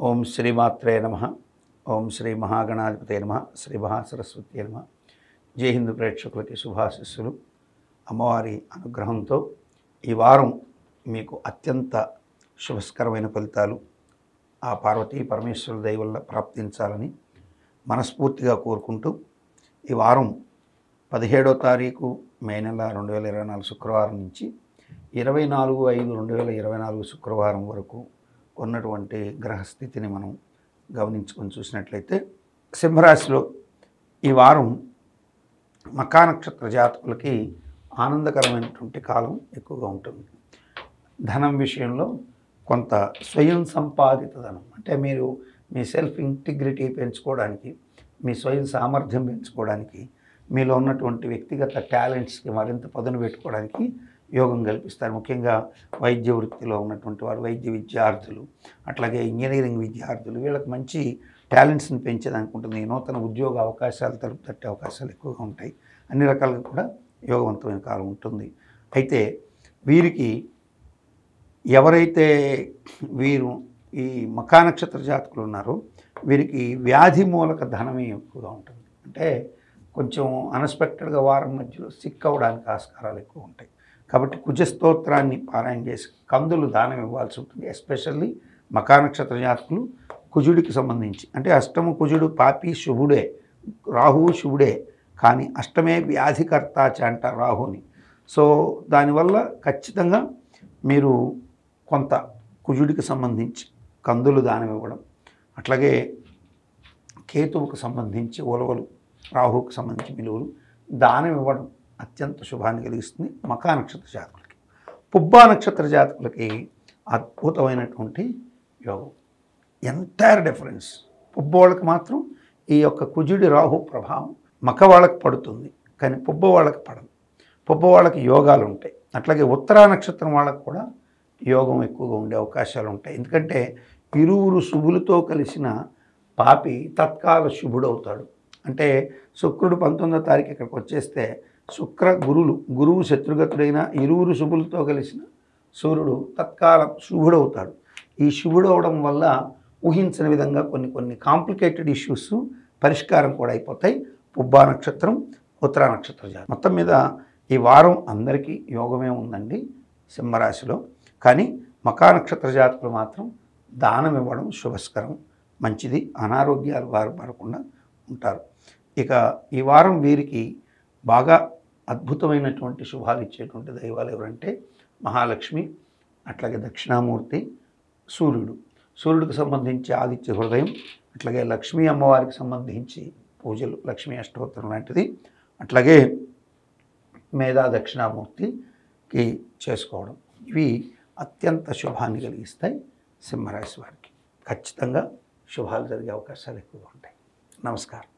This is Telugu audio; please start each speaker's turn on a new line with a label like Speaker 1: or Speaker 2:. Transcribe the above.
Speaker 1: ఓం శ్రీమాత్రే నమః. ఓం శ్రీ మహాగణాధిపతే నమః. శ్రీ మహాసరస్వతి నమః. జై హిందూ ప్రేక్షకులకి శుభాశిస్సులు. అమ్మవారి అనుగ్రహంతో ఈ వారం మీకు అత్యంత శుభస్కరమైన ఫలితాలు ఆ పార్వతీ పరమేశ్వరుల దయ వల్ల ప్రాప్తించాలని మనస్ఫూర్తిగా కోరుకుంటూ ఈ వారం 17వ తారీఖు మే నెల 2024 శుక్రవారం నుంచి 24/5/2024 శుక్రవారం వరకు ఉన్నటువంటి గ్రహస్థితిని మనం గమనించుకొని చూసినట్లయితే సింహరాశిలో ఈ వారం మఖా నక్షత్ర జాతకులకి ఆనందకరమైనటువంటి కాలం ఎక్కువగా ఉంటుంది. ధనం విషయంలో కొంత స్వయం సంపాదిత ధనం అంటే మీరు మీ సెల్ఫ్ ఇంటిగ్రిటీ పెంచుకోవడానికి, మీ స్వయం సామర్థ్యం పెంచుకోవడానికి, మీలో ఉన్నటువంటి వ్యక్తిగత టాలెంట్స్కి మరింత పదును పెట్టుకోవడానికి యోగం కల్పిస్తారు. ముఖ్యంగా వైద్య వృత్తిలో ఉన్నటువంటి వారు, వైద్య విద్యార్థులు, అట్లాగే ఇంజనీరింగ్ విద్యార్థులు, వీళ్ళకి మంచి టాలెంట్స్ని పెంచేదానికి ఉంటుంది. నూతన ఉద్యోగ అవకాశాలు తలుపు తట్టే అవకాశాలు ఎక్కువగా ఉంటాయి. అన్ని రకాలుగా కూడా యోగవంతమైన కాలం ఉంటుంది. అయితే వీరికి ఎవరైతే వీరు ఈ మఖా నక్షత్ర జాతకులు ఉన్నారో వీరికి వ్యాధి మూలక ధనమే ఎక్కువగా ఉంటుంది. అంటే కొంచెం అన్ఎక్స్పెక్టెడ్గా వారం మధ్యలో సిక్ అవ్వడానికి ఆస్కారాలు ఎక్కువ ఉంటాయి. కాబట్టి కుజ స్తోత్రాన్ని పారాయణ చేసి కందులు దానం ఇవ్వాల్సి ఉంటుంది. ఎస్పెషల్లీ మఖా నక్షత్ర జాతకులు కుజుడికి సంబంధించి, అంటే అష్టమ కుజుడు పాపి శుభుడే, రాహువు శుభుడే, కానీ అష్టమే వ్యాధికర్తాచ అంటారు రాహుని. సో దానివల్ల ఖచ్చితంగా మీరు కొంత కుజుడికి సంబంధించి కందులు దానం ఇవ్వడం, అట్లాగే కేతువుకు సంబంధించి ఉలవలు, రాహువుకు సంబంధించి మిలువలు దానం ఇవ్వడం అత్యంత శుభాన్ని కలిగిస్తుంది మఖా నక్షత్ర జాతకులకి. పుబ్బా నక్షత్ర జాతకులకి అద్భుతమైనటువంటి యోగం, ఎంటైర్ డిఫరెన్స్. పుబ్బ వాళ్ళకి మాత్రం ఈ యొక్క కుజుడి రాహు ప్రభావం మఖ వాళ్ళకి పడుతుంది, కానీ పుబ్బ వాళ్ళకి పడదు. పుబ్బ వాళ్ళకి యోగాలు ఉంటాయి. అట్లాగే ఉత్తరా నక్షత్రం వాళ్ళకు కూడా యోగం ఎక్కువగా ఉండే అవకాశాలు ఉంటాయి. ఎందుకంటే ఇరువురు శుభులతో కలిసిన పాపి తత్కాల శుభుడవుతాడు. అంటే శుక్రుడు 19వ తారీఖు ఇక్కడికి వచ్చేస్తే శుక్ర గురువు శత్రుగతుడైన ఇరువురు శుభులతో కలిసిన సూర్యుడు తత్కాల శుభుడవుతాడు. ఈ శుభుడవడం వల్ల ఊహించని విధంగా కొన్ని కాంప్లికేటెడ్ ఇష్యూస్ పరిష్కారం కూడా అయిపోతాయి. పుబ్బా నక్షత్రం, ఉత్తరా నక్షత్ర జాతకం మొత్తం మీద ఈ వారం అందరికీ యోగమే ఉందండి సింహరాశిలో. కానీ మఖా నక్షత్ర జాతకులు మాత్రం దానం ఇవ్వడం శుభస్కరం, మంచిది. అనారోగ్యాలు వారు పడకుండా ఉంటారు. ఇక ఈ వారం వీరికి బాగా అద్భుతమైనటువంటి శుభాలు ఇచ్చేటువంటి దైవాలు ఎవరంటే మహాలక్ష్మి, అట్లాగే దక్షిణామూర్తి, సూర్యుడికి సంబంధించి ఆదిత్య హృదయం, అట్లాగే లక్ష్మీ అమ్మవారికి సంబంధించి పూజలు, లక్ష్మీ అష్టోత్తరం లాంటిది, అట్లాగే మేధా దక్షిణామూర్తికి చేసుకోవడం, ఇవి అత్యంత శుభాన్ని కలిగిస్తాయి సింహరాశి వారికి. ఖచ్చితంగా శుభాలు జరిగే అవకాశాలు ఎక్కువగా ఉంటాయి. నమస్కారం.